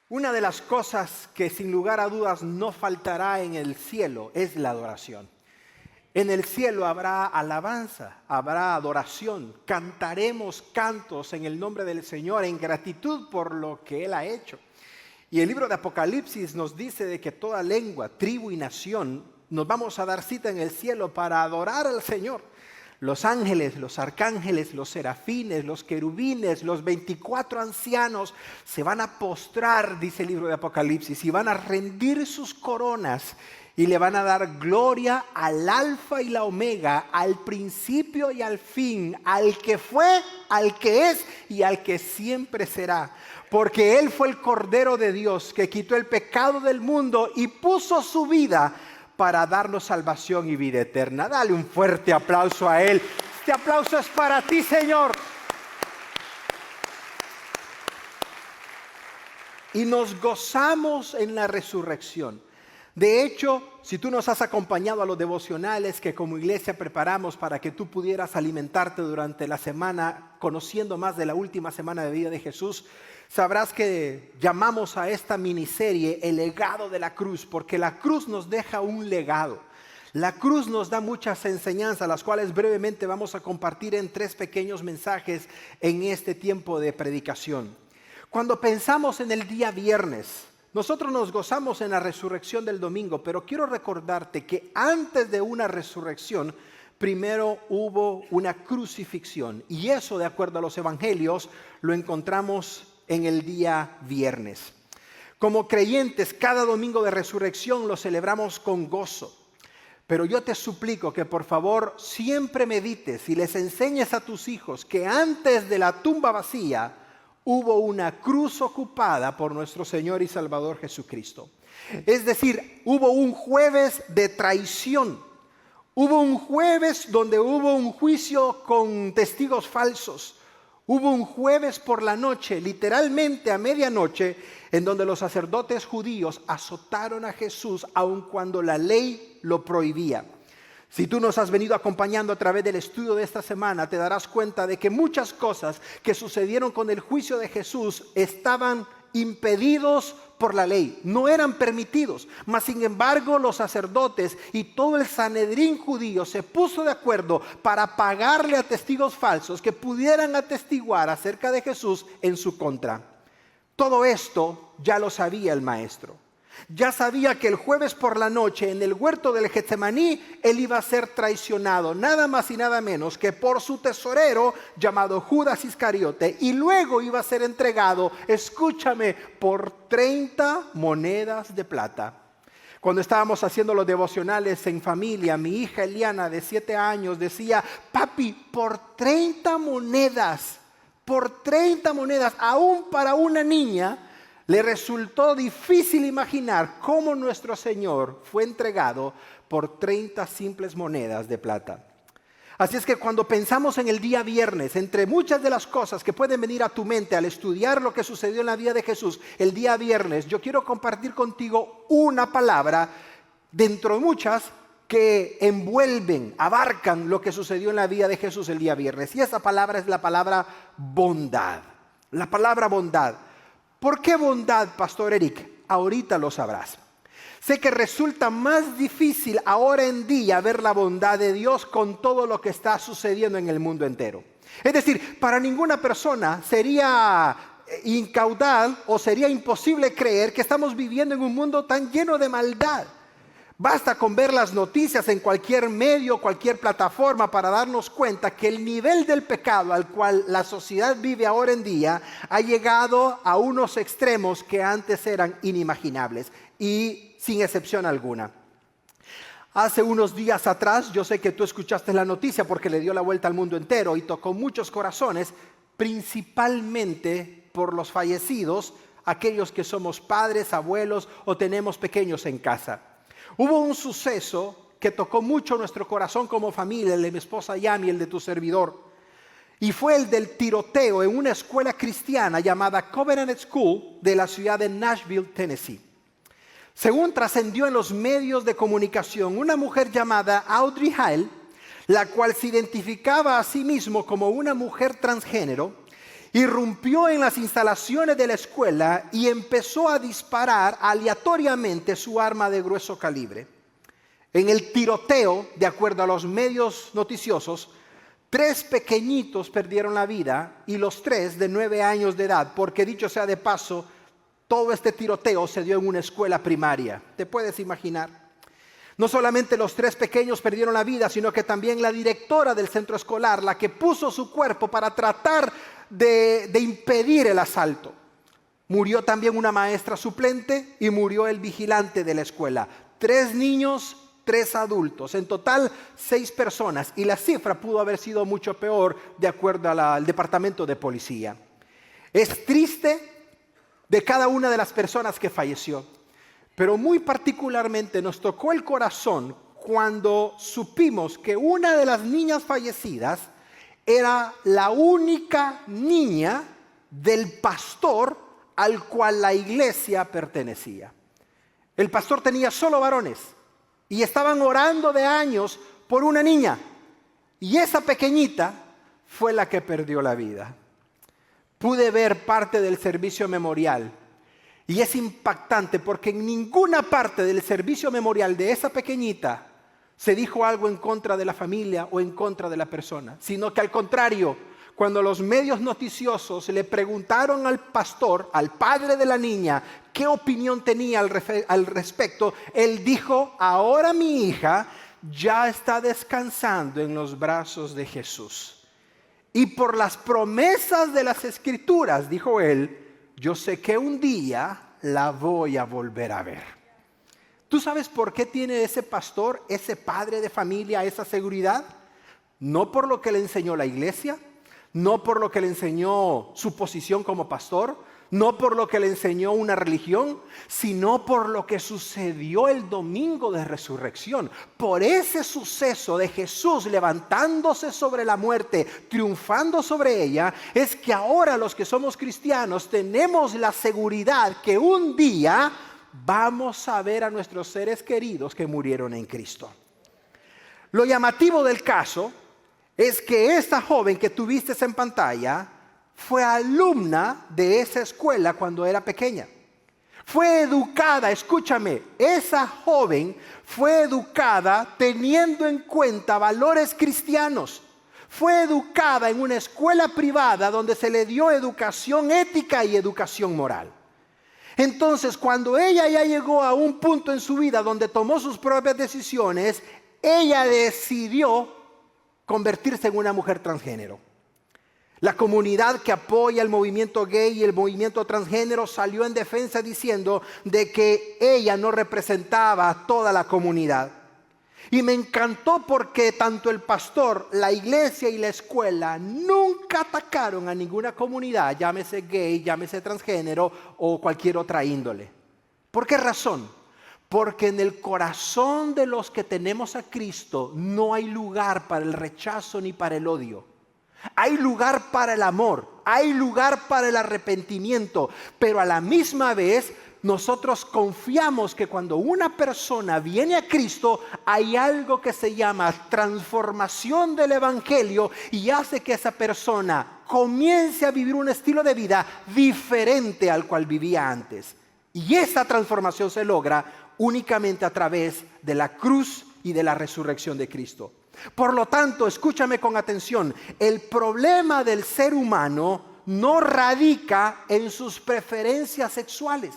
Una de las cosas que sin lugar a dudas no faltará en el cielo es la adoración. En el cielo habrá alabanza, habrá adoración, cantaremos cantos en el nombre del Señor en gratitud por lo que Él ha hecho. Y el libro de Apocalipsis nos dice de que toda lengua, tribu y nación nos vamos a dar cita en el cielo para adorar al Señor. Los ángeles, los arcángeles, los serafines, los querubines, los 24 ancianos se van a postrar, dice el libro de Apocalipsis, y van a rendir sus coronas y le van a dar gloria al Alfa y la Omega, al principio y al fin, al que fue, al que es y al que siempre será. Porque Él fue el Cordero de Dios que quitó el pecado del mundo y puso su vida para darnos salvación y vida eterna. Dale un fuerte aplauso a Él. Este aplauso es para ti, Señor. Y nos gozamos en la resurrección. De hecho, si tú nos has acompañado a los devocionales que como iglesia preparamos para que tú pudieras alimentarte durante la semana, conociendo más de la última semana de vida de Jesús, sabrás que llamamos a esta miniserie el legado de la cruz, porque la cruz nos deja un legado. La cruz nos da muchas enseñanzas, las cuales brevemente vamos a compartir en 3 pequeños mensajes en este tiempo de predicación. Cuando pensamos en el día viernes, nosotros nos gozamos en la resurrección del domingo, pero quiero recordarte que antes de una resurrección, primero hubo una crucifixión. Y eso, de acuerdo a los evangelios, lo encontramos en el día viernes. Como creyentes, cada domingo de resurrección lo celebramos con gozo. Pero yo te suplico que por favor siempre medites y les enseñes a tus hijos que antes de la tumba vacía hubo una cruz ocupada por nuestro Señor y Salvador Jesucristo. Es decir, hubo un jueves de traición. Hubo un jueves donde hubo un juicio con testigos falsos. Hubo un jueves por la noche, literalmente a medianoche, en donde los sacerdotes judíos azotaron a Jesús aun cuando la ley lo prohibía. Si tú nos has venido acompañando a través del estudio de esta semana, te darás cuenta de que muchas cosas que sucedieron con el juicio de Jesús estaban impedidos por la ley, no eran permitidos. Mas sin embargo, los sacerdotes y todo el Sanedrín judío se puso de acuerdo para pagarle a testigos falsos que pudieran atestiguar acerca de Jesús en su contra. Todo esto ya lo sabía el maestro. Ya sabía que el jueves por la noche en el huerto del Getsemaní él iba a ser traicionado, nada más y nada menos que por su tesorero llamado Judas Iscariote, y luego iba a ser entregado, escúchame, por 30 monedas de plata. Cuando estábamos haciendo los devocionales en familia, mi hija Eliana de 7 años decía: papi, por 30 monedas, aún para una niña, le resultó difícil imaginar cómo nuestro Señor fue entregado por 30 simples monedas de plata. Así es que cuando pensamos en el día viernes, entre muchas de las cosas que pueden venir a tu mente al estudiar lo que sucedió en la vida de Jesús, el día viernes, yo quiero compartir contigo una palabra dentro de muchas que envuelven, abarcan lo que sucedió en la vida de Jesús el día viernes. Y esa palabra es la palabra bondad. La palabra bondad. ¿Por qué bondad, Pastor Eric? Ahorita lo sabrás. Sé que resulta más difícil ahora en día ver la bondad de Dios con todo lo que está sucediendo en el mundo entero. Es decir, para ninguna persona sería incaudal o sería imposible creer que estamos viviendo en un mundo tan lleno de maldad. Basta con ver las noticias en cualquier medio, cualquier plataforma para darnos cuenta que el nivel del pecado al cual la sociedad vive ahora en día ha llegado a unos extremos que antes eran inimaginables y sin excepción alguna. Hace unos días atrás, yo sé que tú escuchaste la noticia porque le dio la vuelta al mundo entero y tocó muchos corazones, principalmente por los fallecidos, aquellos que somos padres, abuelos o tenemos pequeños en casa. Hubo un suceso que tocó mucho nuestro corazón como familia, el de mi esposa Yami, el de tu servidor. Y fue el del tiroteo en una escuela cristiana llamada Covenant School de la ciudad de Nashville, Tennessee. Según trascendió en los medios de comunicación, una mujer llamada Audrey Hale, la cual se identificaba a sí misma como una mujer transgénero, Irrumpió en las instalaciones de la escuela y empezó a disparar aleatoriamente su arma de grueso calibre. En el tiroteo, de acuerdo a los medios noticiosos, 3 pequeñitos perdieron la vida y los 3 de 9 años de edad, porque dicho sea de paso, todo este tiroteo se dio en una escuela primaria. ¿Te puedes imaginar? No solamente los 3 pequeños perdieron la vida, sino que también la directora del centro escolar, la que puso su cuerpo para tratar de impedir el asalto. Murió también una maestra suplente y murió el vigilante de la escuela. 3 niños, 3 adultos, en total 6 personas, y la cifra pudo haber sido mucho peor de acuerdo al departamento de policía. Es triste de cada una de las personas que falleció, pero muy particularmente nos tocó el corazón cuando supimos que una de las niñas fallecidas era la única niña del pastor al cual la iglesia pertenecía. El pastor tenía solo varones y estaban orando de años por una niña, y esa pequeñita fue la que perdió la vida. Pude ver parte del servicio memorial y es impactante porque en ninguna parte del servicio memorial de esa pequeñita se dijo algo en contra de la familia o en contra de la persona, sino que al contrario, cuando los medios noticiosos le preguntaron al pastor, al padre de la niña, qué opinión tenía al respecto, él dijo: ahora mi hija ya está descansando en los brazos de Jesús. Y por las promesas de las Escrituras, dijo él, yo sé que un día la voy a volver a ver. ¿Tú sabes por qué tiene ese pastor, ese padre de familia, esa seguridad? No por lo que le enseñó la iglesia, no por lo que le enseñó su posición como pastor, no por lo que le enseñó una religión, sino por lo que sucedió el domingo de resurrección. Por ese suceso de Jesús levantándose sobre la muerte, triunfando sobre ella, es que ahora los que somos cristianos tenemos la seguridad que un día vamos a ver a nuestros seres queridos que murieron en Cristo. Lo llamativo del caso es que esta joven que tuviste en pantalla fue alumna de esa escuela cuando era pequeña. Fue educada, escúchame, esa joven fue educada teniendo en cuenta valores cristianos. Fue educada en una escuela privada donde se le dio educación ética y educación moral. Entonces, cuando ella ya llegó a un punto en su vida donde tomó sus propias decisiones, ella decidió convertirse en una mujer transgénero. La comunidad que apoya el movimiento gay y el movimiento transgénero salió en defensa diciendo de que ella no representaba a toda la comunidad. Y me encantó porque tanto el pastor, la iglesia y la escuela nunca atacaron a ninguna comunidad, llámese gay, llámese transgénero o cualquier otra índole. ¿Por qué razón? Porque en el corazón de los que tenemos a Cristo no hay lugar para el rechazo ni para el odio. Hay lugar para el amor, hay lugar para el arrepentimiento, pero a la misma vez nosotros confiamos que cuando una persona viene a Cristo hay algo que se llama transformación del evangelio y hace que esa persona comience a vivir un estilo de vida diferente al cual vivía antes. Y esa transformación se logra únicamente a través de la cruz y de la resurrección de Cristo. Por lo tanto, escúchame con atención, el problema del ser humano no radica en sus preferencias sexuales.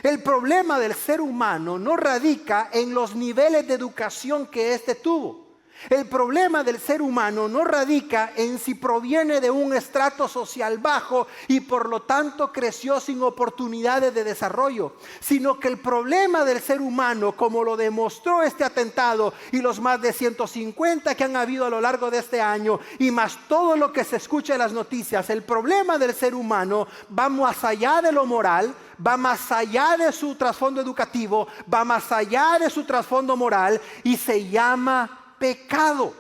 El problema del ser humano no radica en los niveles de educación que éste tuvo. El problema del ser humano no radica en si proviene de un estrato social bajo y por lo tanto creció sin oportunidades de desarrollo, sino que el problema del ser humano, como lo demostró este atentado y los más de 150 que han habido a lo largo de este año y más todo lo que se escucha en las noticias, el problema del ser humano va más allá de lo moral, va más allá de su trasfondo educativo, va más allá de su trasfondo moral y se llama pecado.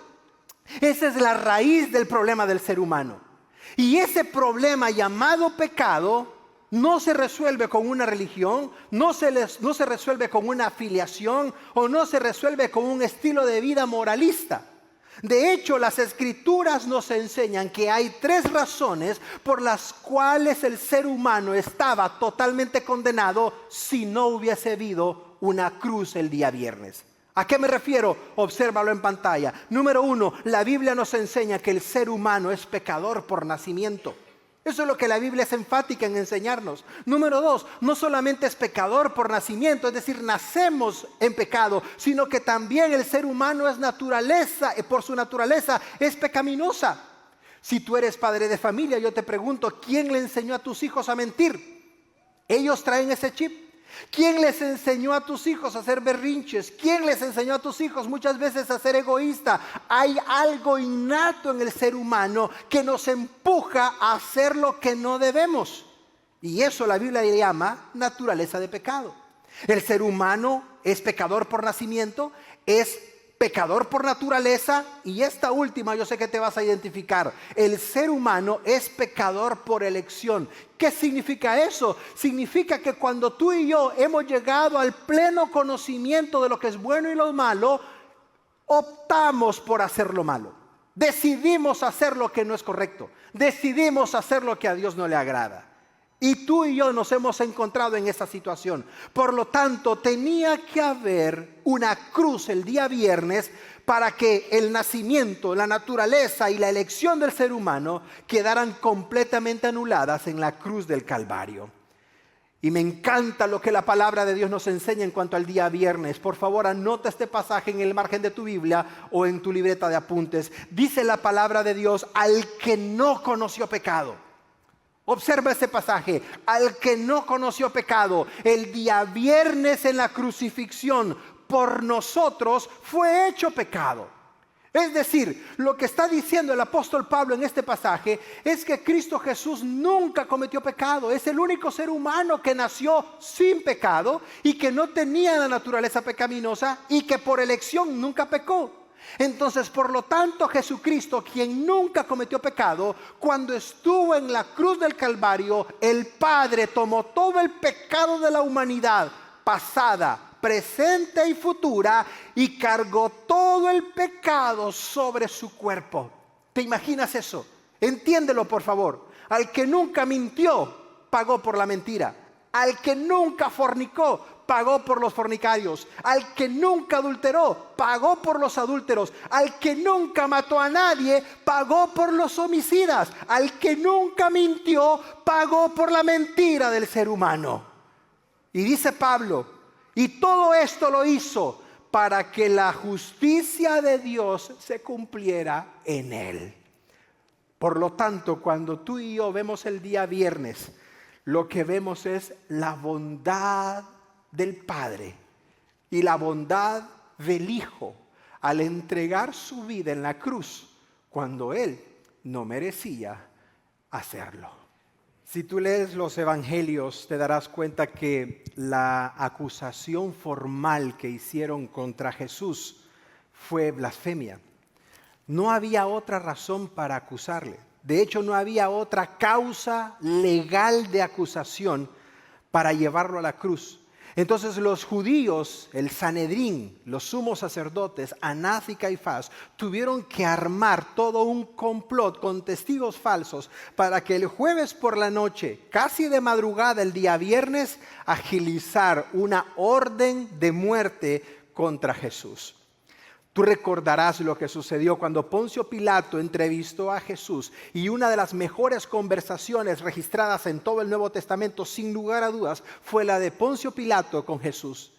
Esa es la raíz del problema del ser humano. Y ese problema llamado pecado no se resuelve con una religión, no se resuelve con una afiliación o no se resuelve con un estilo de vida moralista. De hecho, las Escrituras nos enseñan que hay 3 razones por las cuales el ser humano estaba totalmente condenado si no hubiese habido una cruz el día viernes. ¿A qué me refiero? Obsérvalo en pantalla. Número 1, la Biblia nos enseña que el ser humano es pecador por nacimiento. Eso es lo que la Biblia es enfática en enseñarnos. Número 2, no solamente es pecador por nacimiento, es decir, nacemos en pecado, sino que también el ser humano es naturaleza, por su naturaleza es pecaminosa. Si tú eres padre de familia, yo te pregunto, ¿quién le enseñó a tus hijos a mentir? Ellos traen ese chip. ¿Quién les enseñó a tus hijos a hacer berrinches? ¿Quién les enseñó a tus hijos muchas veces a ser egoísta? Hay algo innato en el ser humano que nos empuja a hacer lo que no debemos. Y eso la Biblia le llama naturaleza de pecado. El ser humano es pecador por nacimiento, es pecador por naturaleza, y esta última yo sé que te vas a identificar. El ser humano es pecador por elección. ¿Qué significa eso? Significa que cuando tú y yo hemos llegado al pleno conocimiento de lo que es bueno y lo malo, optamos por hacer lo malo. Decidimos hacer lo que no es correcto. Decidimos hacer lo que a Dios no le agrada. Y tú y yo nos hemos encontrado en esa situación. Por lo tanto, tenía que haber una cruz el día viernes para que el nacimiento, la naturaleza y la elección del ser humano quedaran completamente anuladas en la cruz del Calvario. Y me encanta lo que la palabra de Dios nos enseña en cuanto al día viernes. Por favor, anota este pasaje en el margen de tu Biblia o en tu libreta de apuntes. Dice la palabra de Dios: al que no conoció pecado. Observa este pasaje: al que no conoció pecado, el día viernes en la crucifixión por nosotros fue hecho pecado. Es decir, lo que está diciendo el apóstol Pablo en este pasaje es que Cristo Jesús nunca cometió pecado. Es el único ser humano que nació sin pecado y que no tenía la naturaleza pecaminosa y que por elección nunca pecó. Entonces, por lo tanto, Jesucristo, quien nunca cometió pecado, cuando estuvo en la cruz del Calvario, el Padre tomó todo el pecado de la humanidad, pasada, presente y futura, y cargó todo el pecado sobre su cuerpo. ¿Te imaginas eso? Entiéndelo, por favor. Al que nunca mintió, pagó por la mentira. Al que nunca fornicó, pagó por los fornicarios. Al que nunca adulteró, pagó por los adúlteros. Al que nunca mató a nadie, pagó por los homicidas. Al que nunca mintió, pagó por la mentira del ser humano. Y dice Pablo, y todo esto lo hizo para que la justicia de Dios se cumpliera en él. Por lo tanto, cuando tú y yo vemos el día viernes, lo que vemos es la bondad del Padre y la bondad del Hijo al entregar su vida en la cruz cuando Él no merecía hacerlo. Si tú lees los evangelios, te darás cuenta que la acusación formal que hicieron contra Jesús fue blasfemia. No había otra razón para acusarle. De hecho, no había otra causa legal de acusación para llevarlo a la cruz. Entonces los judíos, el Sanedrín, los sumos sacerdotes, Anás y Caifás, tuvieron que armar todo un complot con testigos falsos para que el jueves por la noche, casi de madrugada el día viernes, agilizar una orden de muerte contra Jesús. Tú recordarás lo que sucedió cuando Poncio Pilato entrevistó a Jesús, y una de las mejores conversaciones registradas en todo el Nuevo Testamento, sin lugar a dudas, fue la de Poncio Pilato con Jesús,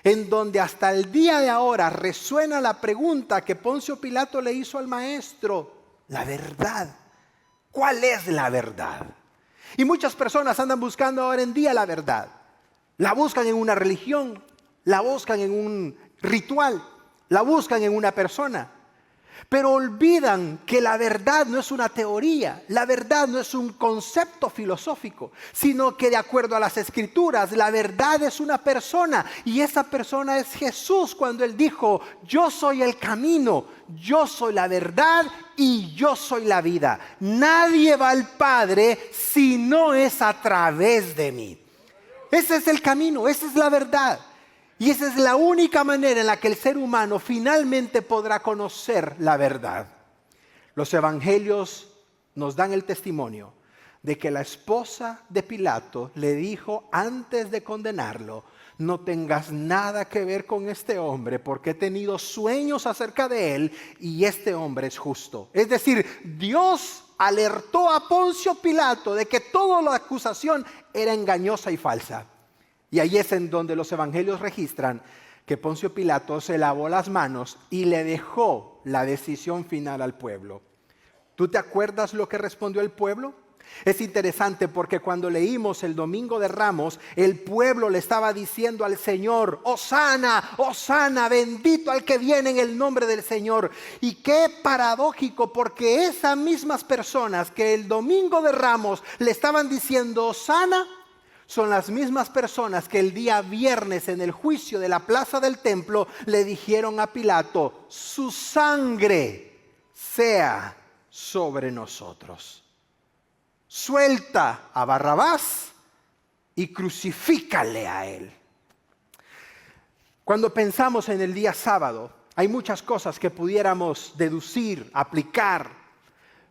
en donde hasta el día de ahora resuena la pregunta que Poncio Pilato le hizo al maestro: la verdad, ¿cuál es la verdad? Y muchas personas andan buscando ahora en día la verdad. La buscan en una religión, la buscan en un ritual, la buscan en una persona, pero olvidan que la verdad no es una teoría, la verdad no es un concepto filosófico, sino que de acuerdo a las Escrituras, la verdad es una persona, y esa persona es Jesús, cuando Él dijo: yo soy el camino, yo soy la verdad y yo soy la vida. Nadie va al Padre si no es a través de mí. Ese es el camino, esa es la verdad. Y esa es la única manera en la que el ser humano finalmente podrá conocer la verdad. Los evangelios nos dan el testimonio de que la esposa de Pilato le dijo antes de condenarlo: no tengas nada que ver con este hombre, porque he tenido sueños acerca de él y este hombre es justo. Es decir, Dios alertó a Poncio Pilato de que toda la acusación era engañosa y falsa. Y ahí es en donde los evangelios registran que Poncio Pilato se lavó las manos y le dejó la decisión final al pueblo. ¿Tú te acuerdas lo que respondió el pueblo? Es interesante porque cuando leímos el Domingo de Ramos, el pueblo le estaba diciendo al Señor: Hosana, Hosana, bendito al que viene en el nombre del Señor. Y qué paradójico, porque esas mismas personas que el Domingo de Ramos le estaban diciendo Hosana, son las mismas personas que el día viernes en el juicio de la plaza del templo le dijeron a Pilato: su sangre sea sobre nosotros. Suelta a Barrabás y crucifícale a él. Cuando pensamos en el día sábado, hay muchas cosas que pudiéramos deducir, aplicar,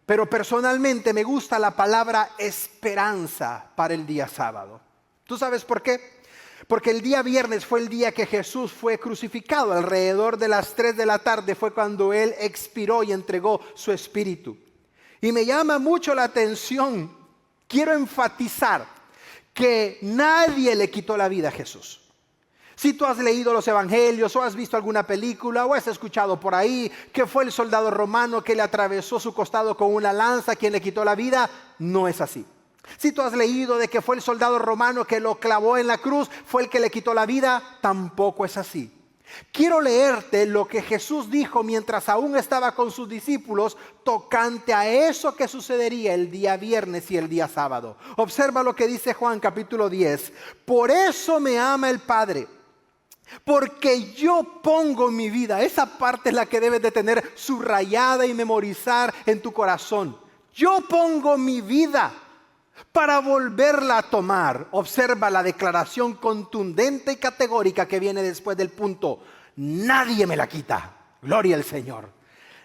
pero personalmente me gusta la palabra esperanza para el día sábado. ¿Tú sabes por qué? Porque el día viernes fue el día que Jesús fue crucificado. Alrededor de las 3 de la tarde fue cuando Él expiró y entregó su espíritu. Y me llama mucho la atención, quiero enfatizar que nadie le quitó la vida a Jesús. Si tú has leído los evangelios o has visto alguna película o has escuchado por ahí que fue el soldado romano que le atravesó su costado con una lanza quien le quitó la vida, no es así. Si tú has leído de que fue el soldado romano que lo clavó en la cruz, fue el que le quitó la vida, tampoco es así. Quiero leerte lo que Jesús dijo mientras aún estaba con sus discípulos tocante a eso que sucedería el día viernes y el día sábado. Observa lo que dice Juan capítulo 10. Por eso me ama el Padre, porque yo pongo mi vida. Esa parte es la que debes de tener subrayada y memorizar en tu corazón. Yo pongo mi vida para volverla a tomar. Observa la declaración contundente y categórica que viene después del punto: nadie me la quita. Gloria al Señor.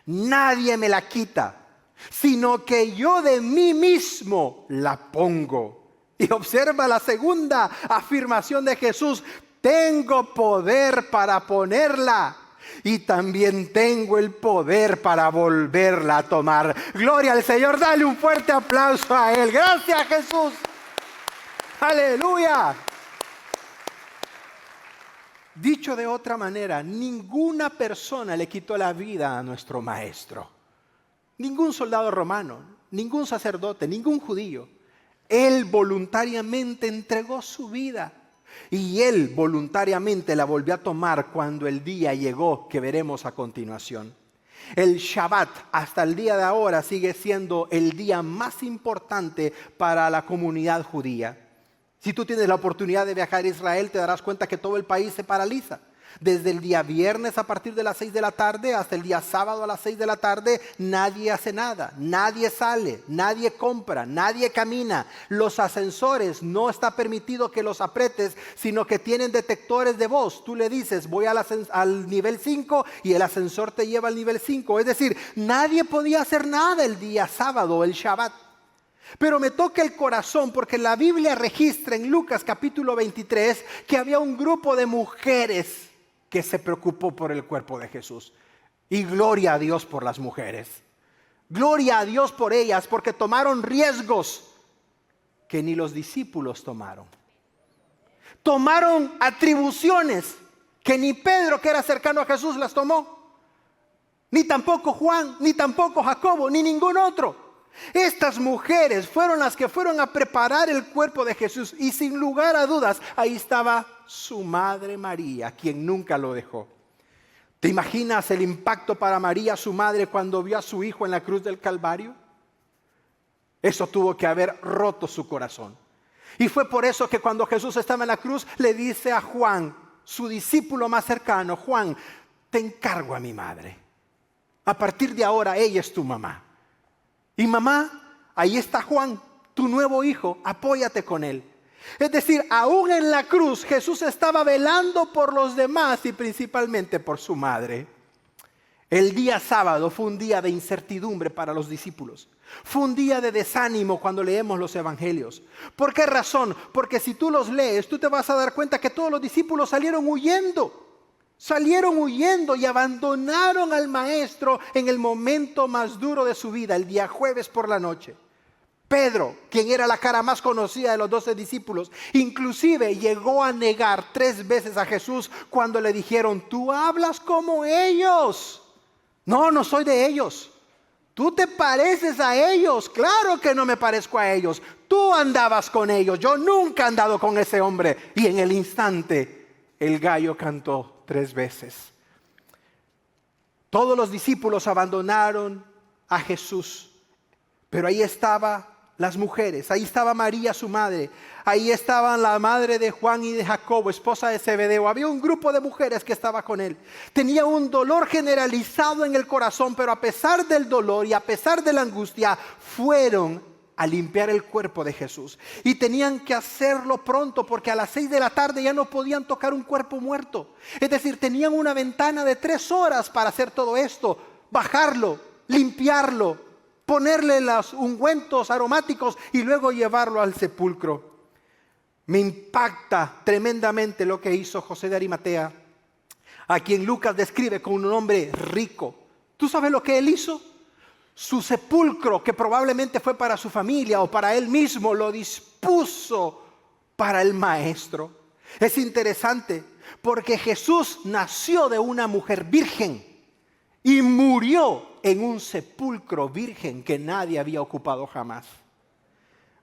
Nadie me la quita, sino que yo de mí mismo la pongo. Y observa la segunda afirmación de Jesús: tengo poder para ponerla y también tengo el poder para volverla a tomar. Gloria al Señor, dale un fuerte aplauso a Él. Gracias, Jesús. Aleluya. Dicho de otra manera, ninguna persona le quitó la vida a nuestro maestro. Ningún soldado romano, ningún sacerdote, ningún judío. Él voluntariamente entregó su vida. Y Él voluntariamente la volvió a tomar cuando el día llegó que veremos a continuación. El Shabbat hasta el día de ahora sigue siendo el día más importante para la comunidad judía. Si tú tienes la oportunidad de viajar a Israel, te darás cuenta que todo el país se paraliza. Desde el día viernes a partir de las 6 de la tarde hasta el día sábado a las 6 de la tarde, nadie hace nada, nadie sale, nadie compra, nadie camina. Los ascensores no está permitido que los apretes, sino que tienen detectores de voz. Tú le dices: voy al nivel 5 y el ascensor te lleva al nivel 5. Es decir, nadie podía hacer nada el día sábado, el Shabbat. Pero me toca el corazón porque la Biblia registra en Lucas capítulo 23 que había un grupo de mujeres que se preocupó por el cuerpo de Jesús. Y gloria a Dios por las mujeres. Gloria a Dios por ellas, porque tomaron riesgos que ni los discípulos tomaron. Tomaron atribuciones que ni Pedro, que era cercano a Jesús, las tomó. Ni tampoco Juan, ni tampoco Jacobo, ni ningún otro. Estas mujeres fueron las que fueron a preparar el cuerpo de Jesús. Y sin lugar a dudas, ahí estaba su madre María, quien nunca lo dejó. ¿Te imaginas el impacto para María, su madre, cuando vio a su hijo en la cruz del Calvario? Eso tuvo que haber roto su corazón. Y fue por eso que cuando Jesús estaba en la cruz, le dice a Juan, su discípulo más cercano: Juan, te encargo a mi madre. A partir de ahora, ella es tu mamá. Y mamá, ahí está Juan, tu nuevo hijo, apóyate con él. Es decir, aún en la cruz Jesús estaba velando por los demás y principalmente por su madre. El día sábado fue un día de incertidumbre para los discípulos. Fue un día de desánimo cuando leemos los evangelios. ¿Por qué razón? Porque si tú los lees, tú te vas a dar cuenta que todos los discípulos salieron huyendo. Salieron huyendo y abandonaron al maestro en el momento más duro de su vida, el día jueves por la noche. Pedro, quien era la cara más conocida de los 12 discípulos, inclusive llegó a negar 3 veces a Jesús cuando le dijeron: tú hablas como ellos. No, no soy de ellos. Tú te pareces a ellos. Claro que no me parezco a ellos. Tú andabas con ellos. Yo nunca he andado con ese hombre. Y en el instante el gallo cantó 3 veces. Todos los discípulos abandonaron a Jesús. Pero ahí estaban las mujeres, ahí estaba María su madre, ahí estaban la madre de Juan y de Jacobo, esposa de Zebedeo. Había un grupo de mujeres que estaba con él. Tenía un dolor generalizado en el corazón, pero a pesar del dolor y a pesar de la angustia, fueron a limpiar el cuerpo de Jesús. Y tenían que hacerlo pronto, porque a las 6 de la tarde ya no podían tocar un cuerpo muerto. Es decir, tenían una ventana de 3 horas para hacer todo esto: bajarlo, limpiarlo, ponerle los ungüentos aromáticos y luego llevarlo al sepulcro. Me impacta tremendamente lo que hizo José de Arimatea, a quien Lucas describe como un hombre rico. ¿Tú sabes lo que él hizo? Su sepulcro, que probablemente fue para su familia o para él mismo, lo dispuso para el maestro. Es interesante porque Jesús nació de una mujer virgen y murió en un sepulcro virgen que nadie había ocupado jamás.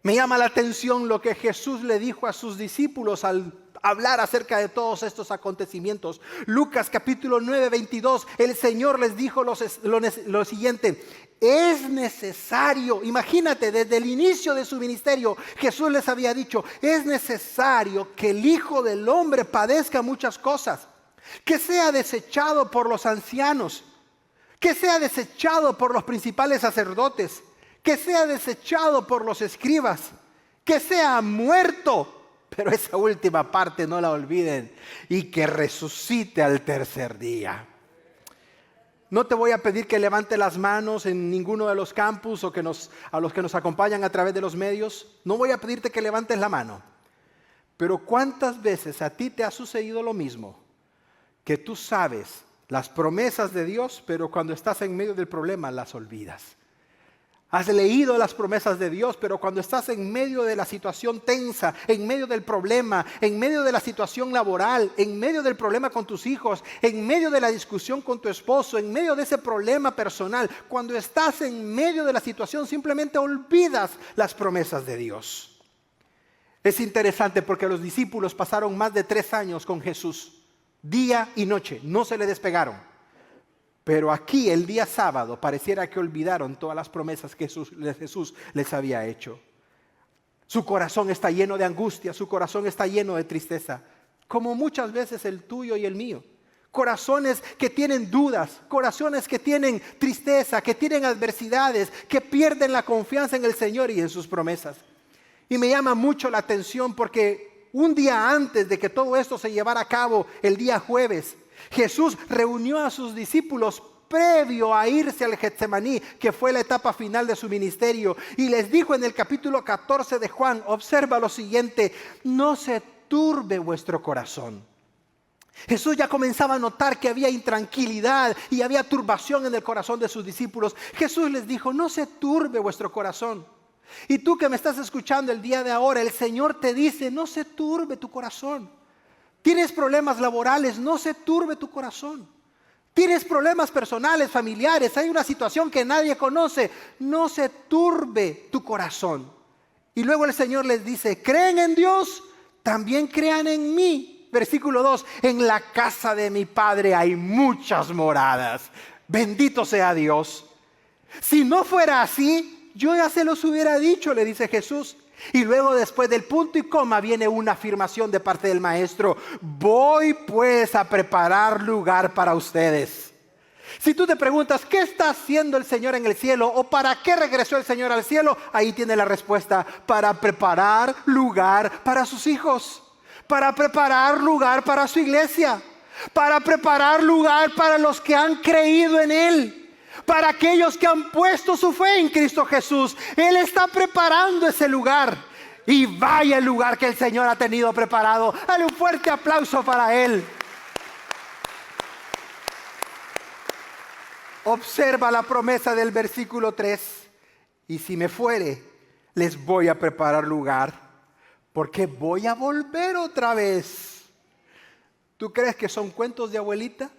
Me llama la atención lo que Jesús le dijo a sus discípulos al hablar acerca de todos estos acontecimientos. Lucas capítulo 9, 22, el Señor les dijo lo siguiente: es necesario, imagínate, desde el inicio de su ministerio, Jesús les había dicho: es necesario que el Hijo del Hombre padezca muchas cosas, que sea desechado por los ancianos, que sea desechado por los principales sacerdotes, que sea desechado por los escribas, que sea muerto, pero esa última parte no la olviden, y que resucite al tercer día. No te voy a pedir que levante las manos en ninguno de los campus o a los que nos acompañan a través de los medios. No voy a pedirte que levantes la mano. Pero ¿cuántas veces a ti te ha sucedido lo mismo? Que tú sabes las promesas de Dios, pero cuando estás en medio del problema las olvidas. Has leído las promesas de Dios, pero cuando estás en medio de la situación tensa, en medio del problema, en medio de la situación laboral, en medio del problema con tus hijos, en medio de la discusión con tu esposo, en medio de ese problema personal, cuando estás en medio de la situación, simplemente olvidas las promesas de Dios. Es interesante porque los discípulos pasaron más de 3 años con Jesús, día y noche, no se le despegaron. Pero aquí, el día sábado, pareciera que olvidaron todas las promesas que Jesús les había hecho. Su corazón está lleno de angustia, su corazón está lleno de tristeza, como muchas veces el tuyo y el mío. Corazones que tienen dudas, corazones que tienen tristeza, que tienen adversidades, que pierden la confianza en el Señor y en sus promesas. Y me llama mucho la atención porque un día antes de que todo esto se llevara a cabo, el día jueves, Jesús reunió a sus discípulos previo a irse al Getsemaní, que fue la etapa final de su ministerio, y les dijo en el capítulo 14 de Juan, observa lo siguiente: no se turbe vuestro corazón. Jesús ya comenzaba a notar que había intranquilidad y había turbación en el corazón de sus discípulos. Jesús les dijo: no se turbe vuestro corazón. Y tú que me estás escuchando el día de ahora, el Señor te dice: no se turbe tu corazón. Tienes problemas laborales, no se turbe tu corazón. Tienes problemas personales, familiares, hay una situación que nadie conoce, no se turbe tu corazón. Y luego el Señor les dice: ¿creen en Dios? También crean en mí. Versículo 2, en la casa de mi Padre hay muchas moradas. Bendito sea Dios. Si no fuera así, yo ya se los hubiera dicho, le dice Jesús. Y luego, después del punto y coma, viene una afirmación de parte del maestro: voy pues a preparar lugar para ustedes. Si tú te preguntas, ¿qué está haciendo el Señor en el cielo? ¿O para qué regresó el Señor al cielo? Ahí tiene la respuesta: para preparar lugar para sus hijos, para preparar lugar para su iglesia, para preparar lugar para los que han creído en Él, para aquellos que han puesto su fe en Cristo Jesús. Él está preparando ese lugar. Y vaya el lugar que el Señor ha tenido preparado. Dale un fuerte aplauso para Él. Observa la promesa del versículo 3. Y si me fuere, les voy a preparar lugar, porque voy a volver otra vez. ¿Tú crees que son cuentos de abuelita?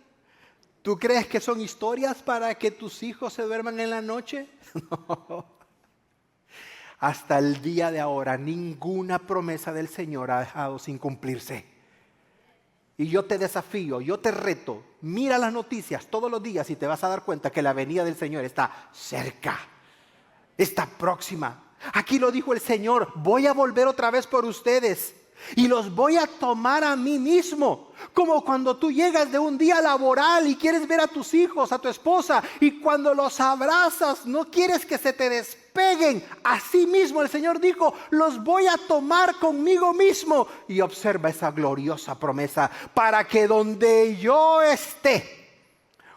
¿Tú crees que son historias para que tus hijos se duerman en la noche? No. Hasta el día de ahora, ninguna promesa del Señor ha dejado sin cumplirse. Y yo te desafío, yo te reto, mira las noticias todos los días y te vas a dar cuenta que la venida del Señor está cerca, está próxima. Aquí lo dijo el Señor: voy a volver otra vez por ustedes y los voy a tomar a mí mismo. Como cuando tú llegas de un día laboral y quieres ver a tus hijos, a tu esposa, y cuando los abrazas no quieres que se te despeguen. Así mismo el Señor dijo: los voy a tomar conmigo mismo. Y observa esa gloriosa promesa: para que donde yo esté,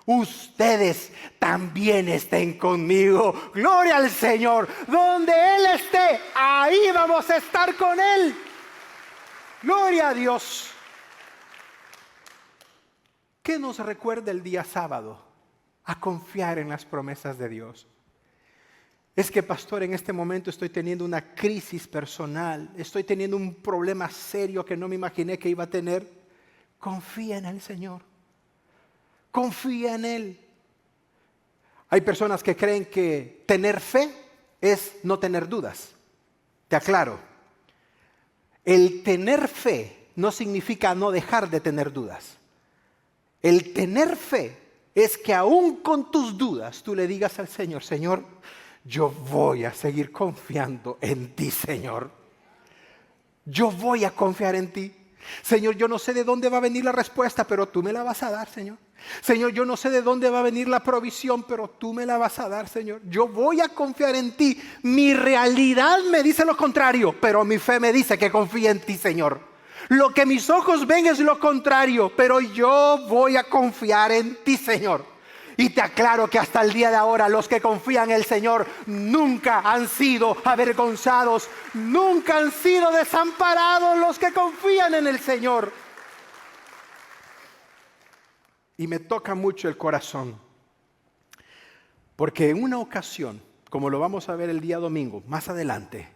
ustedes también estén conmigo. Gloria al Señor. Donde Él esté, ahí vamos a estar con Él. Gloria a Dios. ¿Qué nos recuerda el día sábado? A confiar en las promesas de Dios. Es que, pastor, en este momento estoy teniendo una crisis personal. Estoy teniendo un problema serio que no me imaginé que iba a tener. Confía en el Señor. Confía en Él. Hay personas que creen que tener fe es no tener dudas. Te aclaro. El tener fe no significa no dejar de tener dudas. El tener fe es que aún con tus dudas tú le digas al Señor: Señor, yo voy a seguir confiando en ti, Señor. Yo voy a confiar en ti. Señor, yo no sé de dónde va a venir la respuesta, pero tú me la vas a dar, Señor. Señor, yo no sé de dónde va a venir la provisión, pero tú me la vas a dar, Señor. Yo voy a confiar en ti. Mi realidad me dice lo contrario, pero mi fe me dice que confíe en ti, Señor. Lo que mis ojos ven es lo contrario, pero yo voy a confiar en ti, Señor. Y te aclaro que hasta el día de ahora los que confían en el Señor nunca han sido avergonzados, nunca han sido desamparados los que confían en el Señor. Y me toca mucho el corazón, porque en una ocasión, como lo vamos a ver el día domingo, más adelante,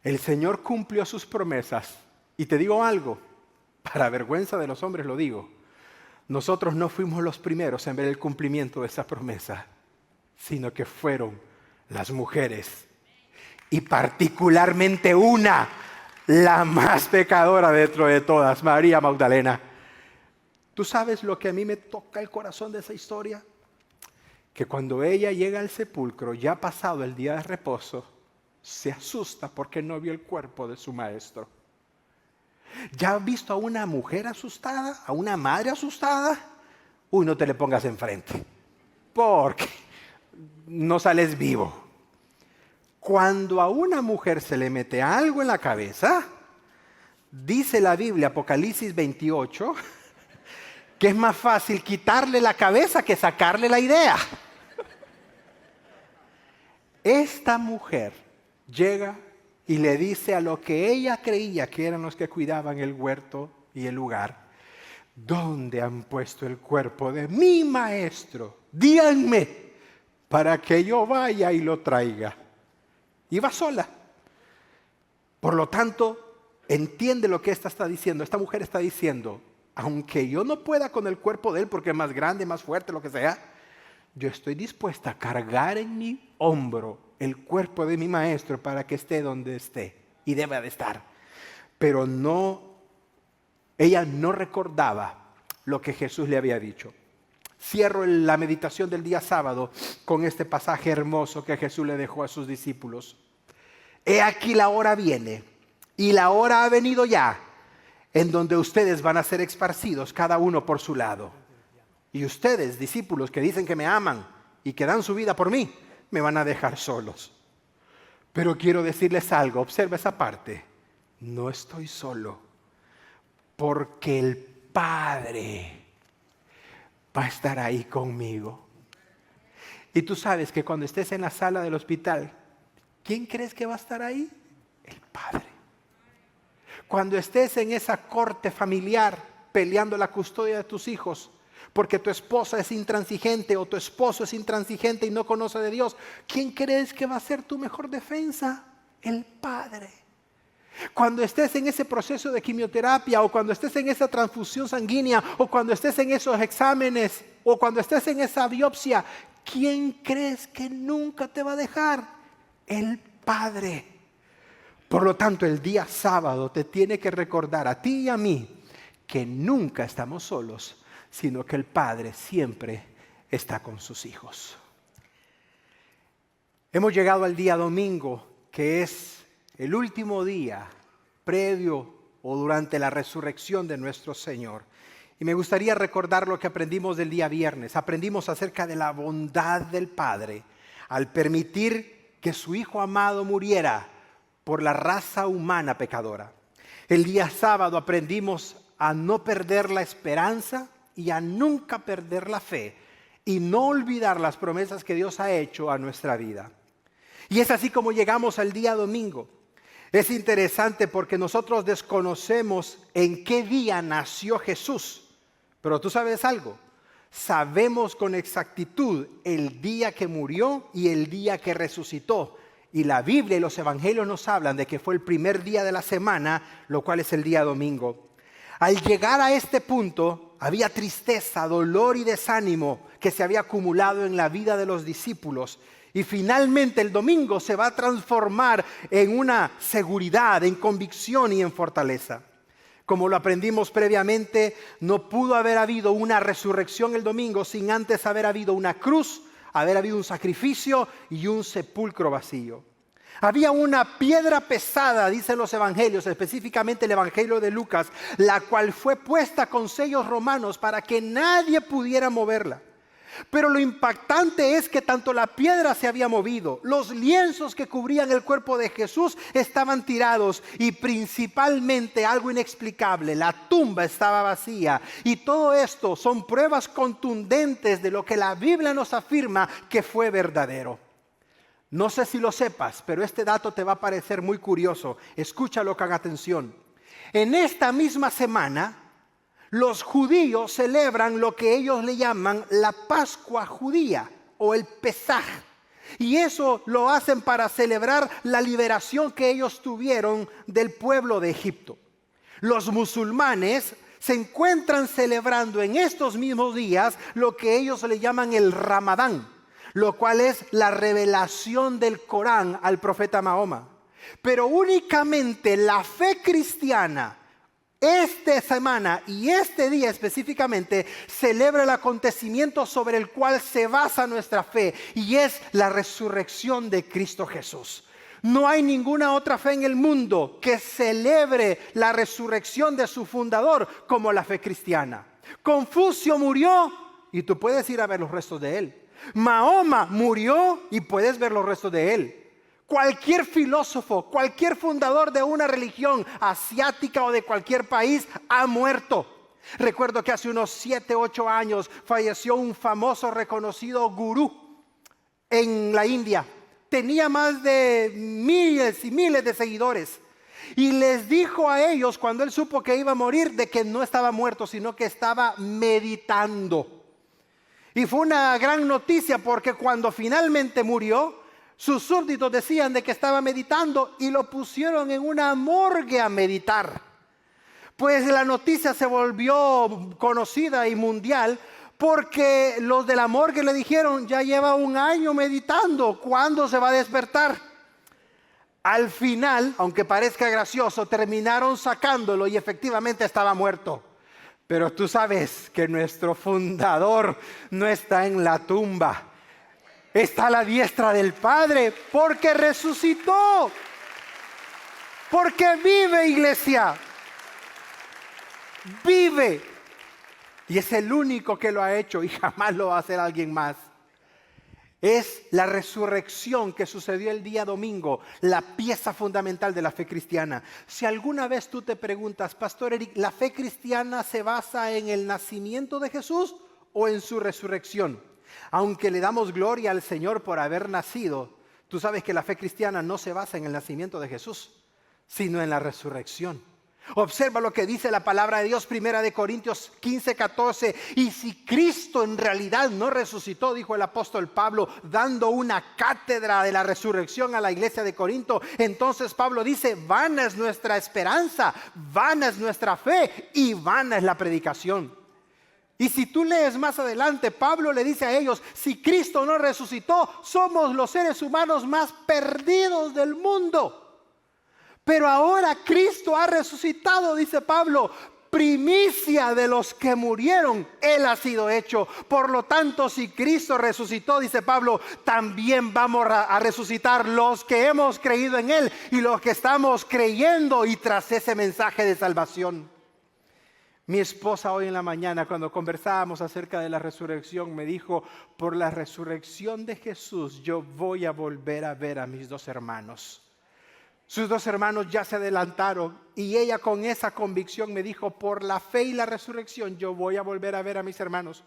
el Señor cumplió sus promesas. Y te digo algo, para vergüenza de los hombres lo digo: nosotros no fuimos los primeros en ver el cumplimiento de esa promesa, sino que fueron las mujeres. Y particularmente una, la más pecadora dentro de todas, María Magdalena. ¿Tú sabes lo que a mí me toca el corazón de esa historia? Que cuando ella llega al sepulcro, ya pasado el día de reposo, se asusta porque no vio el cuerpo de su maestro. ¿Ya has visto a una mujer asustada? ¿A una madre asustada? Uy, no te le pongas enfrente, porque no sales vivo. Cuando a una mujer se le mete algo en la cabeza, dice la Biblia, Apocalipsis 28, que es más fácil quitarle la cabeza que sacarle la idea. Esta mujer llega y le dice a lo que ella creía que eran los que cuidaban el huerto y el lugar: ¿dónde han puesto el cuerpo de mi maestro? Díganme para que yo vaya y lo traiga. Y va sola. Por lo tanto, entiende lo que esta está diciendo. Esta mujer está diciendo: aunque yo no pueda con el cuerpo de él porque es más grande, más fuerte, lo que sea, yo estoy dispuesta a cargar en mi hombro el cuerpo de mi maestro para que esté donde esté y deba de estar. Pero ella no recordaba lo que Jesús le había dicho. Cierro la meditación del día sábado con este pasaje hermoso que Jesús le dejó a sus discípulos. He aquí la hora viene, y la hora ha venido ya, en donde ustedes van a ser esparcidos, cada uno por su lado. Y ustedes, discípulos que dicen que me aman y que dan su vida por mí, me van a dejar solos. Pero quiero decirles algo, observa esa parte. No estoy solo, porque el Padre va a estar ahí conmigo. Y tú sabes que cuando estés en la sala del hospital, ¿quién crees que va a estar ahí? El Padre. Cuando estés en esa corte familiar peleando la custodia de tus hijos, porque tu esposa es intransigente o tu esposo es intransigente y no conoce de Dios, ¿quién crees que va a ser tu mejor defensa? El Padre. Cuando estés en ese proceso de quimioterapia o cuando estés en esa transfusión sanguínea o cuando estés en esos exámenes o cuando estés en esa biopsia, ¿quién crees que nunca te va a dejar? El Padre. Por lo tanto, el día sábado te tiene que recordar a ti y a mí que nunca estamos solos, sino que el Padre siempre está con sus hijos. Hemos llegado al día domingo, que es el último día previo o durante la resurrección de nuestro Señor. Y me gustaría recordar lo que aprendimos del día viernes. Aprendimos acerca de la bondad del Padre al permitir que su Hijo amado muriera por la raza humana pecadora. El día sábado aprendimos a no perder la esperanza y a nunca perder la fe y no olvidar las promesas que Dios ha hecho a nuestra vida. Y es así como llegamos al día domingo. Es interesante porque nosotros desconocemos en qué día nació Jesús. Pero tú sabes algo, sabemos con exactitud el día que murió y el día que resucitó. Y la Biblia y los evangelios nos hablan de que fue el primer día de la semana, lo cual es el día domingo. Al llegar a este punto, había tristeza, dolor y desánimo que se había acumulado en la vida de los discípulos. Y finalmente el domingo se va a transformar en una seguridad, en convicción y en fortaleza. Como lo aprendimos previamente, no pudo haber habido una resurrección el domingo sin antes haber habido una cruz, haber habido un sacrificio y un sepulcro vacío. Había una piedra pesada, dicen los evangelios, específicamente el evangelio de Lucas, la cual fue puesta con sellos romanos para que nadie pudiera moverla. Pero lo impactante es que tanto la piedra se había movido, los lienzos que cubrían el cuerpo de Jesús estaban tirados y principalmente algo inexplicable, la tumba estaba vacía. Y todo esto son pruebas contundentes de lo que la Biblia nos afirma que fue verdadero. No sé si lo sepas, pero este dato te va a parecer muy curioso. Escúchalo con atención. En esta misma semana, los judíos celebran lo que ellos le llaman la Pascua judía o el Pesaj. Y eso lo hacen para celebrar la liberación que ellos tuvieron del pueblo de Egipto. Los musulmanes se encuentran celebrando en estos mismos días lo que ellos le llaman el Ramadán, lo cual es la revelación del Corán al profeta Mahoma. Pero únicamente la fe cristiana esta semana y este día específicamente celebra el acontecimiento sobre el cual se basa nuestra fe y es la resurrección de Cristo Jesús. No hay ninguna otra fe en el mundo que celebre la resurrección de su fundador como la fe cristiana. Confucio murió y tú puedes ir a ver los restos de él. Mahoma murió y puedes ver los restos de él. Cualquier filósofo, cualquier fundador de una religión asiática o de cualquier país ha muerto. Recuerdo que hace unos 7, 8 años falleció un famoso reconocido gurú en la India. Tenía más de miles y miles de seguidores. Y les dijo a ellos cuando él supo que iba a morir de que no estaba muerto, sino que estaba meditando. Y fue una gran noticia porque cuando finalmente murió, sus súbditos decían de que estaba meditando y lo pusieron en una morgue a meditar. Pues la noticia se volvió conocida y mundial porque los de la morgue le dijeron, ya lleva 1 año meditando, ¿cuándo se va a despertar? Al final, aunque parezca gracioso, terminaron sacándolo y efectivamente estaba muerto. Pero tú sabes que nuestro fundador no está en la tumba. Está a la diestra del Padre porque resucitó. Porque vive, iglesia. Vive. Y es el único que lo ha hecho y jamás lo va a hacer alguien más. Es la resurrección que sucedió el día domingo, la pieza fundamental de la fe cristiana. Si alguna vez tú te preguntas, Pastor Eric, ¿la fe cristiana se basa en el nacimiento de Jesús o en su resurrección? Aunque le damos gloria al Señor por haber nacido, tú sabes que la fe cristiana no se basa en el nacimiento de Jesús, sino en la resurrección. Observa lo que dice la palabra de Dios, 1 Corintios 15, 14. Y si Cristo en realidad no resucitó, dijo el apóstol Pablo, dando una cátedra de la resurrección a la iglesia de Corinto, entonces Pablo dice, vana es nuestra esperanza, vana es nuestra fe y vana es la predicación. Y si tú lees más adelante, Pablo le dice a ellos, si Cristo no resucitó, somos los seres humanos más perdidos del mundo. Pero ahora Cristo ha resucitado, dice Pablo, primicia de los que murieron, Él ha sido hecho. Por lo tanto, si Cristo resucitó, dice Pablo, también vamos a resucitar los que hemos creído en Él y los que estamos creyendo y tras ese mensaje de salvación. Mi esposa hoy en la mañana, cuando conversábamos acerca de la resurrección, me dijo, por la resurrección de Jesús, yo voy a volver a ver a mis dos hermanos. Sus dos hermanos ya se adelantaron y ella con esa convicción me dijo, por la fe y la resurrección yo voy a volver a ver a mis hermanos.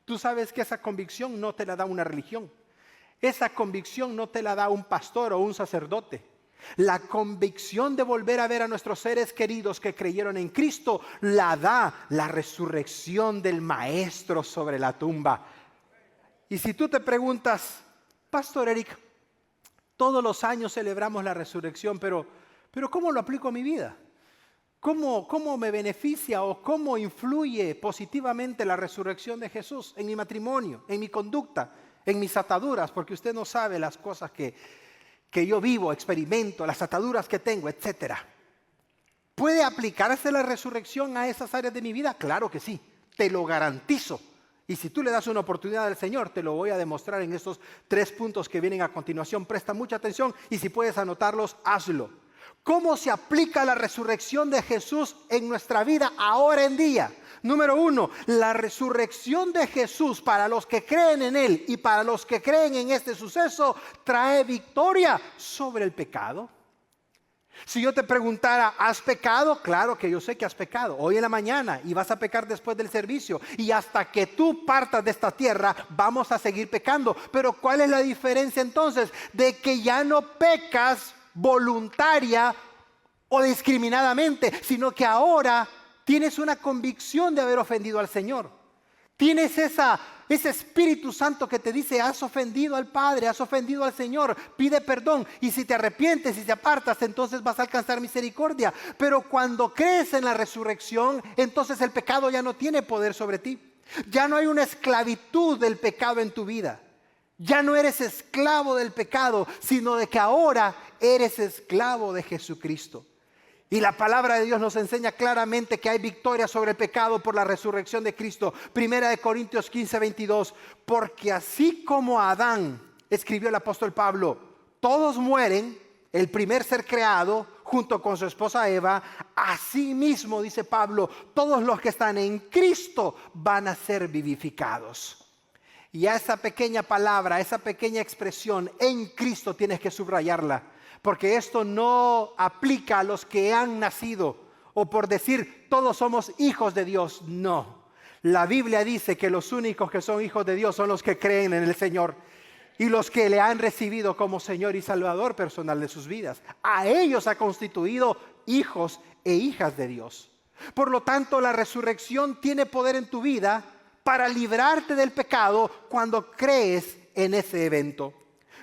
Tú sabes que esa convicción no te la da una religión. Esa convicción no te la da un pastor o un sacerdote. La convicción de volver a ver a nuestros seres queridos que creyeron en Cristo la da la resurrección del Maestro sobre la tumba. Y si tú te preguntas, Pastor Eric, todos los años celebramos la resurrección, pero ¿cómo lo aplico a mi vida? ¿Cómo me beneficia o cómo influye positivamente la resurrección de Jesús en mi matrimonio, en mi conducta, en mis ataduras? Porque usted no sabe las cosas que yo vivo, experimento, las ataduras que tengo, etcétera. ¿Puede aplicarse la resurrección a esas áreas de mi vida? Claro que sí, te lo garantizo. Y si tú le das una oportunidad al Señor, te lo voy a demostrar en estos 3 puntos que vienen a continuación. Presta mucha atención y si puedes anotarlos, hazlo. ¿Cómo se aplica la resurrección de Jesús en nuestra vida ahora en día? Número 1, la resurrección de Jesús para los que creen en Él y para los que creen en este suceso trae victoria sobre el pecado. Si yo te preguntara, ¿has pecado? Claro que yo sé que has pecado. Hoy en la mañana y vas a pecar después del servicio. Y hasta que tú partas de esta tierra, vamos a seguir pecando. Pero ¿cuál es la diferencia entonces? De que ya no pecas voluntaria o discriminadamente, sino que ahora tienes una convicción de haber ofendido al Señor. Tienes ese Espíritu Santo que te dice, has ofendido al Padre, has ofendido al Señor, pide perdón. Y si te arrepientes y te apartas, entonces vas a alcanzar misericordia. Pero cuando crees en la resurrección, entonces el pecado ya no tiene poder sobre ti. Ya no hay una esclavitud del pecado en tu vida. Ya no eres esclavo del pecado, sino de que ahora eres esclavo de Jesucristo. Y la palabra de Dios nos enseña claramente que hay victoria sobre el pecado por la resurrección de Cristo. 1 Corintios 15, 22. Porque así como Adán, escribió el apóstol Pablo, todos mueren, el primer ser creado, junto con su esposa Eva, así mismo, dice Pablo, todos los que están en Cristo van a ser vivificados. Y a esa pequeña palabra, esa pequeña expresión, en Cristo, tienes que subrayarla. Porque esto no aplica a los que han nacido o por decir todos somos hijos de Dios. No, la Biblia dice que los únicos que son hijos de Dios son los que creen en el Señor y los que le han recibido como Señor y Salvador personal de sus vidas. A ellos ha constituido hijos e hijas de Dios. Por lo tanto, la resurrección tiene poder en tu vida para librarte del pecado cuando crees en ese evento.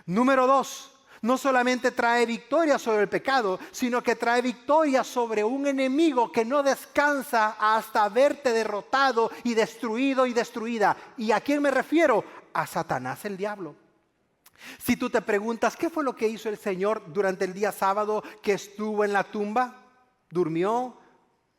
Número 2. No solamente trae victoria sobre el pecado, sino que trae victoria sobre un enemigo que no descansa hasta verte derrotado y destruido y destruida. ¿Y a quién me refiero? A Satanás, el diablo. Si tú te preguntas, ¿qué fue lo que hizo el Señor durante el día sábado que estuvo en la tumba? ¿Durmió?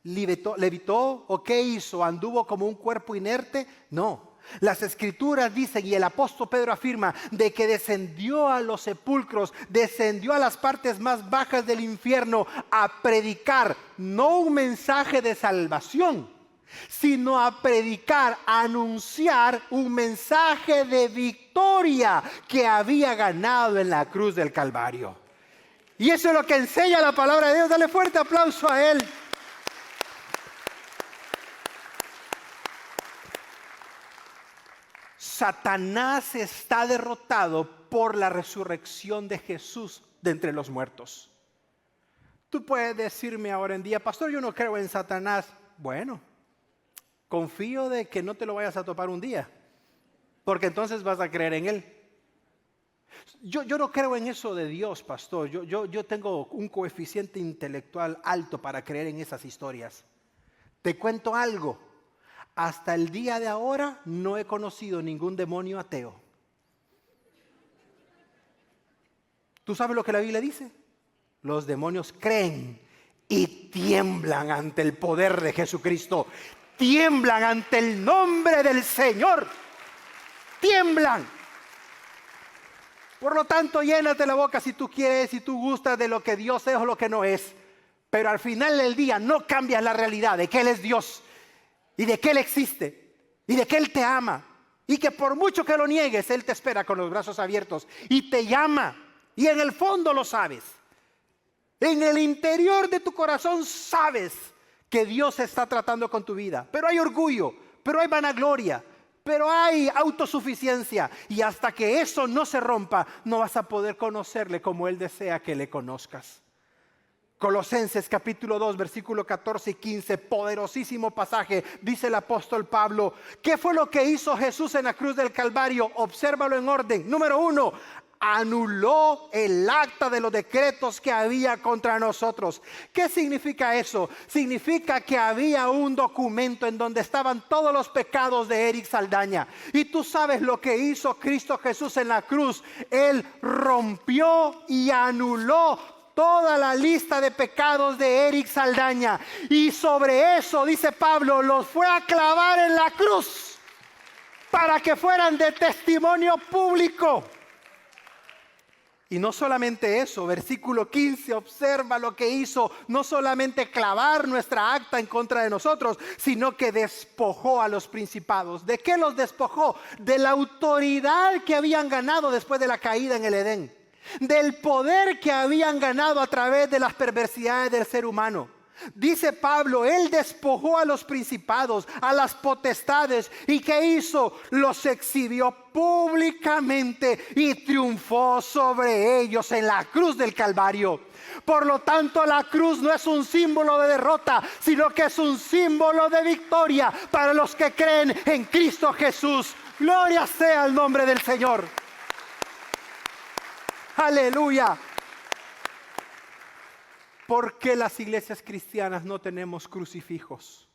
¿Levitó? ¿O qué hizo? ¿Anduvo como un cuerpo inerte? No. Las escrituras dicen, y el apóstol Pedro afirma, de que descendió a los sepulcros, descendió a las partes más bajas del infierno a predicar no un mensaje de salvación, sino a predicar, a anunciar un mensaje de victoria que había ganado en la cruz del Calvario. Y eso es lo que enseña la palabra de Dios. Dale fuerte aplauso a Él. Satanás está derrotado por la resurrección de Jesús de entre los muertos. Tú puedes decirme ahora en día, pastor, yo no creo en Satanás. Bueno, confío de que no te lo vayas a topar un día, porque entonces vas a creer en él. Yo no creo en eso de Dios, pastor. Yo tengo un coeficiente intelectual alto para creer en esas historias. Te cuento algo. Hasta el día de ahora no he conocido ningún demonio ateo. ¿Tú sabes lo que la Biblia dice? Los demonios creen y tiemblan ante el poder de Jesucristo. Tiemblan ante el nombre del Señor. Tiemblan. Por lo tanto, llénate la boca si tú quieres, si tú gustas de lo que Dios es o lo que no es. Pero al final del día no cambias la realidad de que Él es Dios y de que Él existe y de que Él te ama. Y que por mucho que lo niegues, Él te espera con los brazos abiertos y te llama. Y en el fondo lo sabes. En el interior de tu corazón sabes que Dios está tratando con tu vida. Pero hay orgullo, pero hay vanagloria, pero hay autosuficiencia. Y hasta que eso no se rompa, no vas a poder conocerle como Él desea que le conozcas. Colosenses capítulo 2, versículo 14 y 15, poderosísimo pasaje, dice el apóstol Pablo. ¿Qué fue lo que hizo Jesús en la cruz del Calvario? Obsérvalo en orden. Número 1, anuló el acta de los decretos que había contra nosotros. ¿Qué significa eso? Significa que había un documento en donde estaban todos los pecados de Eric Saldaña. Y tú sabes lo que hizo Cristo Jesús en la cruz. Él rompió y anuló toda la lista de pecados de Eric Saldaña. Y sobre eso, dice Pablo, los fue a clavar en la cruz para que fueran de testimonio público. Y no solamente eso, versículo 15, observa lo que hizo, no solamente clavar nuestra acta en contra de nosotros, sino que despojó a los principados. ¿De qué los despojó? De la autoridad que habían ganado después de la caída en el Edén. Del poder que habían ganado a través de las perversidades del ser humano. Dice Pablo, Él despojó a los principados, a las potestades. ¿Y qué hizo? Los exhibió públicamente y triunfó sobre ellos en la cruz del Calvario. Por lo tanto, la cruz no es un símbolo de derrota, sino que es un símbolo de victoria para los que creen en Cristo Jesús. Gloria sea el nombre del Señor. Aleluya. ¿Por qué las iglesias cristianas no tenemos crucifijos?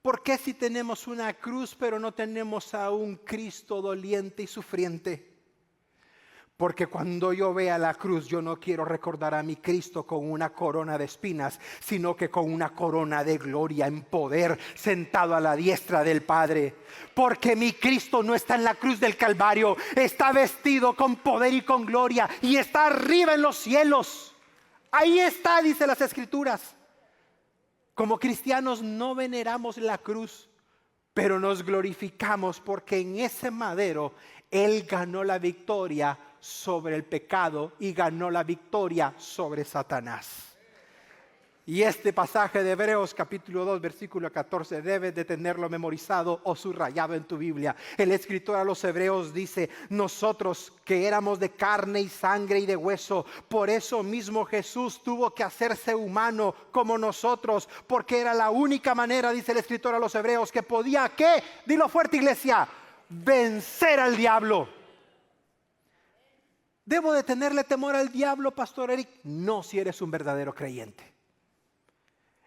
¿Por qué si tenemos una cruz pero no tenemos a un Cristo doliente y sufriente? Porque cuando yo vea la cruz, yo no quiero recordar a mi Cristo con una corona de espinas, sino que con una corona de gloria en poder, sentado a la diestra del Padre. Porque mi Cristo no está en la cruz del Calvario, está vestido con poder y con gloria y está arriba en los cielos. Ahí está, dice las Escrituras. Como cristianos no veneramos la cruz, pero nos glorificamos porque en ese madero Él ganó la victoria sobre el pecado y ganó la victoria sobre Satanás. Y este pasaje de Hebreos capítulo 2 versículo 14 debes de tenerlo memorizado o subrayado en tu Biblia. El escritor a los Hebreos dice: nosotros que éramos de carne y sangre y de hueso, por eso mismo Jesús tuvo que hacerse humano como nosotros, porque era la única manera, dice el escritor a los Hebreos, que podía, ¿qué? Dilo fuerte, iglesia, vencer al diablo. ¿Debo de tenerle temor al diablo, Pastor Eric? No, si eres un verdadero creyente.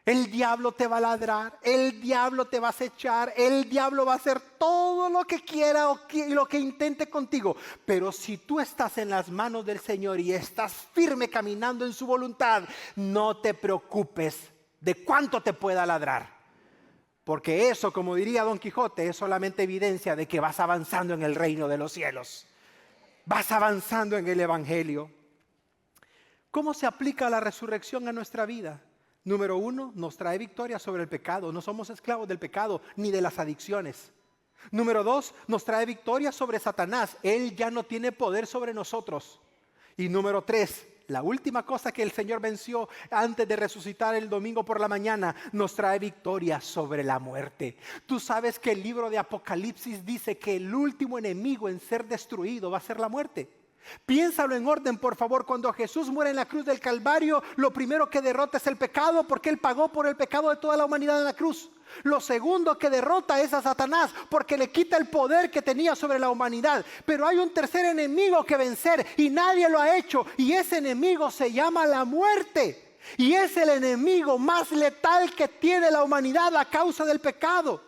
El diablo te va a ladrar, el diablo te va a acechar, el diablo va a hacer todo lo que quiera y lo que intente contigo. Pero si tú estás en las manos del Señor y estás firme caminando en su voluntad, no te preocupes de cuánto te pueda ladrar. Porque eso, como diría Don Quijote, es solamente evidencia de que vas avanzando en el reino de los cielos. Vas avanzando en el Evangelio. ¿Cómo se aplica la resurrección a nuestra vida? Número 1, nos trae victoria sobre el pecado. No somos esclavos del pecado ni de las adicciones. Número 2, nos trae victoria sobre Satanás. Él ya no tiene poder sobre nosotros. Y número 3, la última cosa que el Señor venció antes de resucitar el domingo por la mañana, nos trae victoria sobre la muerte. Tú sabes que el libro de Apocalipsis dice que el último enemigo en ser destruido va a ser la muerte. Piénsalo en orden, por favor. Cuando Jesús muere en la cruz del Calvario, lo primero que derrota es el pecado, porque Él pagó por el pecado de toda la humanidad en la cruz. Lo segundo que derrota es a Satanás, porque le quita el poder que tenía sobre la humanidad. Pero hay un tercer enemigo que vencer y nadie lo ha hecho, y ese enemigo se llama la muerte. Y es el enemigo más letal que tiene la humanidad a causa del pecado.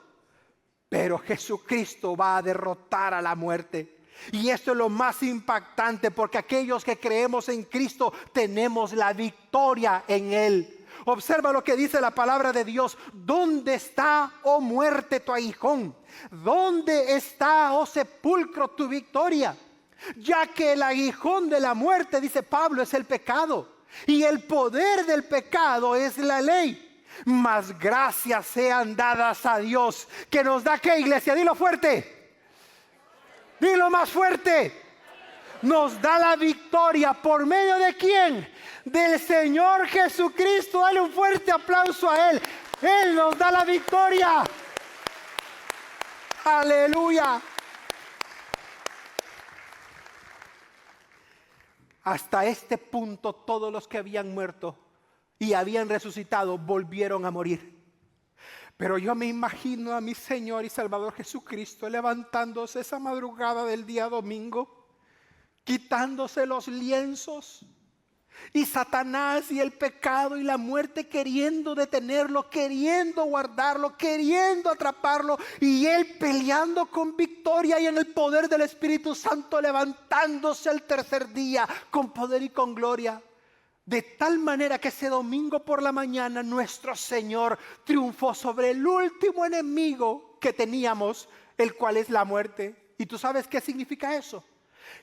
Pero Jesucristo va a derrotar a la muerte. Y esto es lo más impactante, porque aquellos que creemos en Cristo tenemos la victoria en Él. Observa lo que dice la palabra de Dios. ¿Dónde está, oh muerte, tu aguijón? ¿Dónde está, oh sepulcro, tu victoria? Ya que el aguijón de la muerte, dice Pablo, es el pecado, y el poder del pecado es la ley. Mas gracias sean dadas a Dios, que nos da, ¿qué, iglesia? Dilo fuerte. Dilo más fuerte. Nos da la victoria. ¿Por medio de quién? Del Señor Jesucristo. Dale un fuerte aplauso a Él. Él nos da la victoria. Aleluya. Hasta este punto todos los que habían muerto y habían resucitado volvieron a morir. Pero yo me imagino a mi Señor y Salvador Jesucristo levantándose esa madrugada del día domingo, quitándose los lienzos, y Satanás y el pecado y la muerte queriendo detenerlo, queriendo guardarlo, queriendo atraparlo, y Él peleando con victoria y en el poder del Espíritu Santo, levantándose el tercer día con poder y con gloria. De tal manera que ese domingo por la mañana nuestro Señor triunfó sobre el último enemigo que teníamos, el cual es la muerte. ¿Y tú sabes qué significa eso?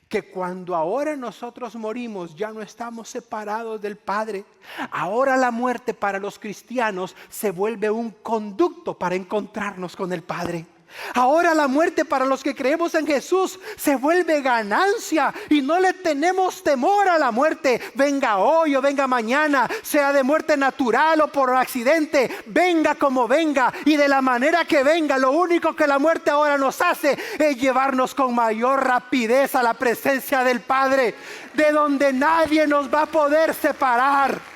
Que cuando ahora nosotros morimos ya no estamos separados del Padre. Ahora la muerte para los cristianos se vuelve un conducto para encontrarnos con el Padre. Ahora la muerte para los que creemos en Jesús se vuelve ganancia y no le tenemos temor a la muerte. Venga hoy o venga mañana, sea de muerte natural o por accidente, venga como venga y de la manera que venga, lo único que la muerte ahora nos hace es llevarnos con mayor rapidez a la presencia del Padre, de donde nadie nos va a poder separar.